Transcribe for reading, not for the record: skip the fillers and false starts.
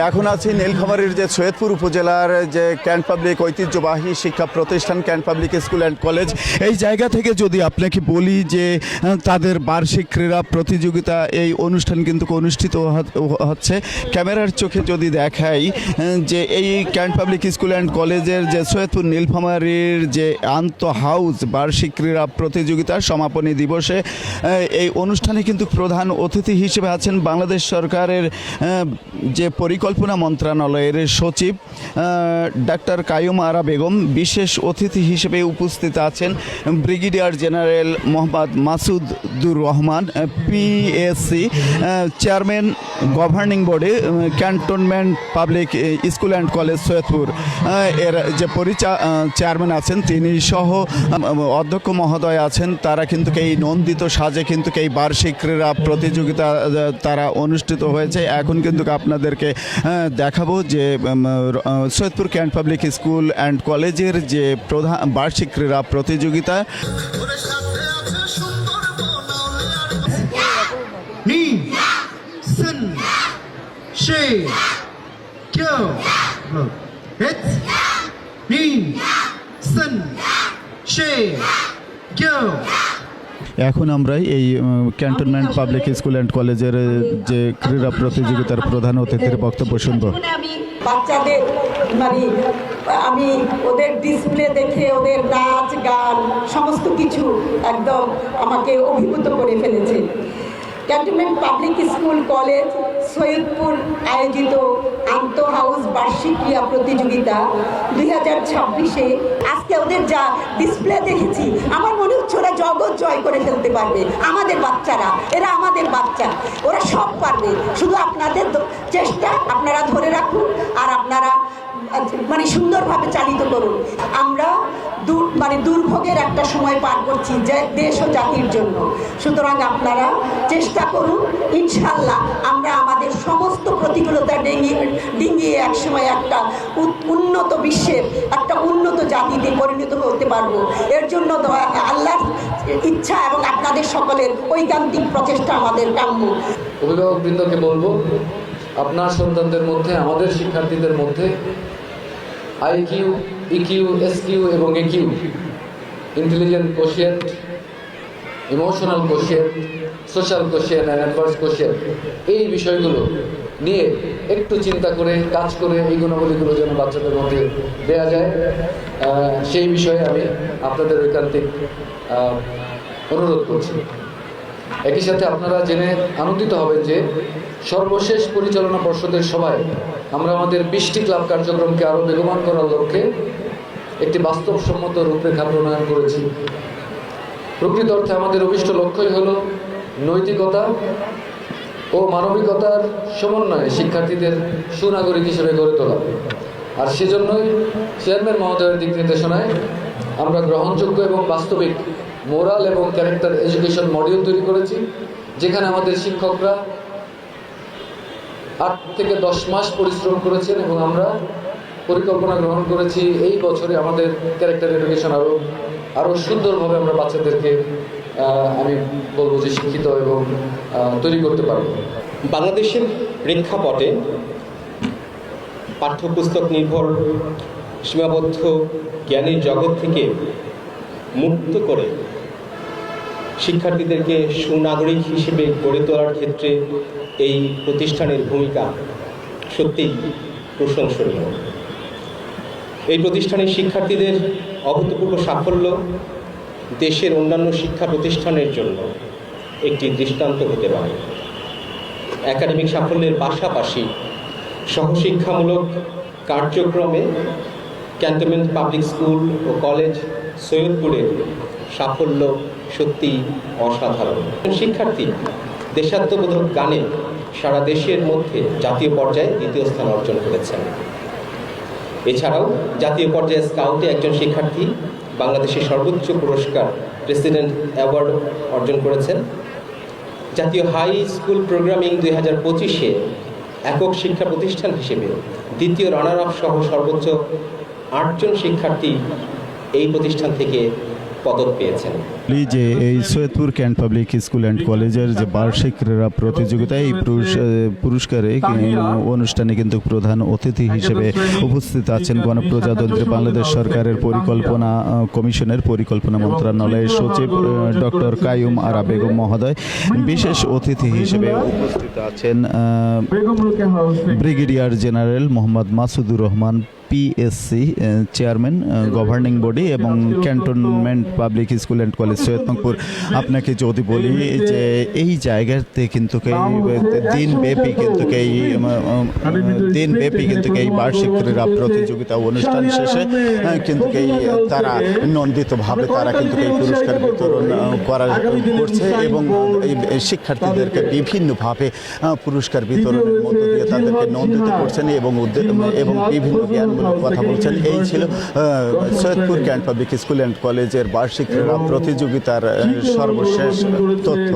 এখন আছি নীলফামারীর যে সৈয়দপুর উপজেলার যে ক্যান্ট পাবলিক ঐতিহ্যবাহী শিক্ষা প্রতিষ্ঠান can't public school and college, এই জায়গা থেকে যদি আপনাকে বলি যে তাদের বার্ষিক ক্রীড়া প্রতিযোগিতা এই অনুষ্ঠান কিন্তু অনুষ্ঠিত হচ্ছে। ক্যামেরার চোখে যদি দেখাই যে এই ক্যান্ট পাবলিক স্কুল অ্যান্ড কলেজের যে সৈয়দপুর নীলফামারীর যে আন্ত হাউস বার্ষিক ক্রীড়া প্রতিযোগিতা সমাপনী দিবসে এই অনুষ্ঠানে কিন্তু প্রধান অতিথি হিসেবে আছেন বাংলাদেশ সরকারের যে পরিকল্পনা মন্ত্রণালয়ের সচিব ডাক্তার কাইয়ুম আরা বেগম। বিশেষ অতিথি হিসেবে উপস্থিত আছেন brigadier general Mohammad Masudur Rahman, PSC chairman governing body cantonment public school and college Saidpur এর যে চেয়ারম্যান আছেন তিনি সহ অধ্যক্ষ মহোদয় আছেন। তারা কিন্তু এই নন্দিত সাজে কিন্তু এই বার্ষিক ক্রীড়া প্রতিযোগিতা তারা অনুষ্ঠিত হয়েছে। এখন কিন্তু আপনাদেরকে দেখাবো যে Saidpur can't public school and কলেজের যে প্রধান বার্ষিক ক্রীড়া প্রতিযোগিতা। এখন আমরা এই ক্যান্টনমেন্ট পাবলিক স্কুল অ্যান্ড কলেজের যে ক্রীড়া প্রতিযোগিতার প্রধান অতিথির বক্তব্য শুনবো। বাচ্চাদের আমি ওদের ডিসপ্লে দেখে ওদের নাচ গান সমস্ত কিছু একদম আমাকে অভিভূত করে ফেলেছে। Cantonment public school college Saidpur আয়োজিত আন্ত হাউস বার্ষিক ক্রীড়া প্রতিযোগিতা 2026-এ আজকে ওদের যা ডিসপ্লে দেখেছি আমার মনে হচ্ছে ওরা জগৎ জয় করে ফেলতে পারবে। আমাদের বাচ্চারা, এরা আমাদের বাচ্চা, ওরা সব পারবে। শুধু আপনাদের চেষ্টা আপনারা ধরে রাখুন আর আপনারা সুন্দরভাবে চালিত করুন। আমরা দুর্ভোগের একটা সময় পার করছি যে দেশ ও জাতির জন্য। সুতরাং আপনারা চেষ্টা করুন, ইনশাল্লাহ আমরা আমাদের সমস্ত প্রতিকূলতা ডিঙিয়ে একসময় একটা উন্নত বিশ্বের একটা উন্নত জাতিতে পরিণত হতে পারবো। এর জন্য আল্লাহর ইচ্ছা এবং আপনাদের সকলের ঐকান্তিক প্রচেষ্টা আমাদের কাম্য। অভিভাবকবৃন্দকে বলবো, আপনার সন্তানদের মধ্যে, আমাদের শিক্ষার্থীদের মধ্যে আইকিউ, ইকিউ, এসকিউ এবং AQ, intelligent quotient, emotional quotient, social quotient and adverse quotient, এই বিষয়গুলো নিয়ে একটু চিন্তা করে কাজ করে এই গুণাবলীগুলো যেন বাচ্চাদের মধ্যে দেওয়া যায়, সেই বিষয়ে আমি আপনাদের ঐকান্তিক অনুরোধ করছি। একই সাথে আপনারা জেনে আনন্দিত হবেন যে সর্বশেষ পরিচালনা পর্ষদের সভায় আমরা আমাদের 20টি ক্লাব কার্যক্রমকে আরও বেগবান করার লক্ষ্যে একটি বাস্তবসম্মত রূপরেখা প্রণয়ন করেছি। প্রকৃত অর্থে আমাদের অভিষ্ট লক্ষ্যই হল নৈতিকতা ও মানবিকতার সমন্বয়ে শিক্ষার্থীদের সুনাগরিক হিসেবে গড়ে তোলা। আর সেজন্যই চেয়ারম্যান মহোদয়ের দিক নির্দেশনায় আমরা গ্রহণযোগ্য এবং বাস্তবিক মোরাল এবং ক্যারেক্টার এডুকেশন মডিউল তৈরি করেছি, যেখানে আমাদের শিক্ষকরা 8 থেকে 10 মাস পরিশ্রম করেছেন এবং আমরা পরিকল্পনা গ্রহণ করেছি এই বছরে আমাদের ক্যারেক্টার এডুকেশন আরও সুন্দরভাবে আমরা বাচ্চাদেরকে আমি বলবো যে শিক্ষিত এবং তৈরি করতে পারব। বাংলাদেশের প্রেক্ষাপটে পাঠ্যপুস্তক নির্ভর সীমাবদ্ধ জ্ঞানের জগৎ থেকে মুক্ত করে শিক্ষার্থীদেরকে সুনাগরিক হিসেবে গড়ে তোলার ক্ষেত্রে এই প্রতিষ্ঠানের ভূমিকা সত্যিই প্রশংসনীয়। এই প্রতিষ্ঠানের শিক্ষার্থীদের অভূতপূর্ব সাফল্য দেশের অন্যান্য শিক্ষা প্রতিষ্ঠানের জন্য একটি দৃষ্টান্ত হতে পারে। একাডেমিক সাফল্যের পাশাপাশি সহশিক্ষামূলক কার্যক্রমে ক্যান্টনমেন্ট পাবলিক স্কুল ও কলেজ সৈয়দপুরের সাফল্য সত্যিই অসাধারণ। শিক্ষার্থী দেশাত্মবোধক গানে সারা দেশের মধ্যে জাতীয় পর্যায়ে 2য় স্থান অর্জন করেছেন। এছাড়াও জাতীয় পর্যায়ে স্কাউটে একজন শিক্ষার্থী বাংলাদেশের সর্বোচ্চ পুরস্কার প্রেসিডেন্ট অ্যাওয়ার্ড অর্জন করেছেন। জাতীয় হাই স্কুল প্রোগ্রামিং 2025-এ একক শিক্ষা প্রতিষ্ঠান হিসেবে 2য় রানার আপ সহ সর্বোচ্চ 8 জন শিক্ষার্থী এই প্রতিষ্ঠান থেকে পদক পেয়েছেন। এই যে এই Saidpur can't public school and কলেজের যে বার্ষিক ক্রীড়া প্রতিযোগিতা, এই পুরস্কারে অনুষ্ঠানে কিন্তু প্রধান অতিথি হিসেবে উপস্থিত আছেন গণপ্রজাতন্ত্রী বাংলাদেশ সরকারের পরিকল্পনা কমিশনের পরিকল্পনা মন্ত্রণালয়ের সচিব ডক্টর কাইয়ুম আরা বেগম মহোদয়। বিশেষ অতিথি হিসেবে উপস্থিত আছেন brigadier general Mohammad Masudur Rahman, PSC chairman governing body, এবং cantonment public school and college Saidpur. আপনাকে যদি বলি যে এই জায়গাতে কিন্তু দিনব্যাপী কিন্তু এই বার্ষিক ক্রীড়া প্রতিযোগিতা অনুষ্ঠান শেষে কিন্তু তারা নন্দিতভাবে তারা কিন্তু এই পুরস্কার বিতরণ করছে এবং এই শিক্ষার্থীদেরকে বিভিন্নভাবে পুরস্কার বিতরণের মধ্য দিয়ে তাদেরকে নন্দিত করছেন এবং বিভিন্ন জ্ঞানমূলক কথা বলছেন। এই ছিল Saidpur can't public school and কলেজের বার্ষিক ক্রীড়া প্রতিযোগিতার সর্বশেষ তথ্য।